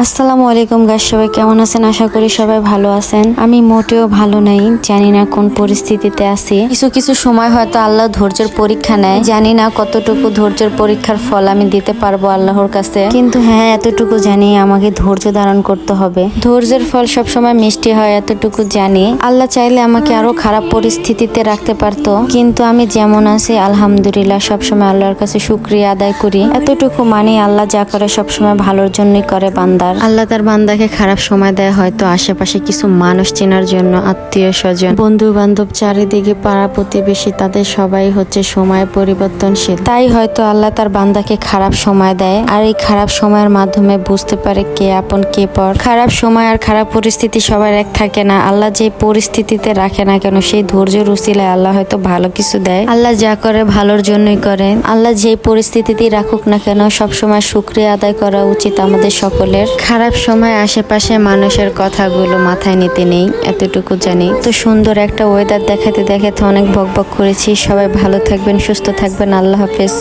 আসসালামু আলাইকুম গাইস, সবাই কেমন আছেন? আশা করি সবাই ভালো আছেন। আমি মোটেও ভালো নাই, জানি না কোন পরিস্থিতিতে আছি। কিছু কিছু সময় হয়তো আল্লাহ ধৈর্যের পরীক্ষা নেয়, জানি না কতটুকু ধৈর্যের পরীক্ষার ফল আমি দিতে পারবো আল্লাহর কাছে, কিন্তু হ্যাঁ এতটুকু জানি আমাকে ধৈর্য ধারণ করতে হবে। ধৈর্যের ফল সবসময় মিষ্টি হয় এতটুকু জানি। আল্লাহ চাইলে আমাকে আরো খারাপ পরিস্থিতিতে রাখতে পারতো, কিন্তু আমি যেমন আছি আলহামদুলিল্লাহ, সবসময় আল্লাহর কাছে শুকরিয়া আদায় করি। এতটুকু মানে আল্লাহ যা করে সবসময় ভালোর জন্যই করে বান্দার। আল্লাহ তার বান্দাকে খারাপ সময় দেয় হয়তো আশেপাশে কিছু মানুষ চেনার জন্য, আত্মীয় স্বজন, বন্ধু বান্ধব, চারিদিকে পাড়া প্রতিবেশী, তাদের সবাই হচ্ছে সময় পরিবর্তনশীল। তাই হয়তো আল্লাহ তার বান্দাকে খারাপ সময় দেয়, আর এই খারাপ সময়ের মাধ্যমে বুঝতে পারে কে আপন কে পর। খারাপ সময় আর খারাপ পরিস্থিতি সবার এক থাকে না। আল্লাহ যে পরিস্থিতিতে রাখে না কেন, সেই ধৈর্যের উসিলায় আল্লাহ হয়তো ভালো কিছু দেয়। আল্লাহ যা করে ভালোর জন্যই করে। আল্লাহ যে পরিস্থিতিতে রাখুক না কেন, সবসময় শুকরিয়া আদায় করা উচিত আমাদের সকলের। খারাপ সময় আশেপাশে মানুষের কথাগুলো মাথায় নিতে নেই, এতটুকু জানি। তো সুন্দর একটা ওয়েদার দেখাতে দেখাতে অনেক বকবক করেছি। সবাই ভালো থাকবেন, সুস্থ থাকবেন। আল্লাহ হাফেজ।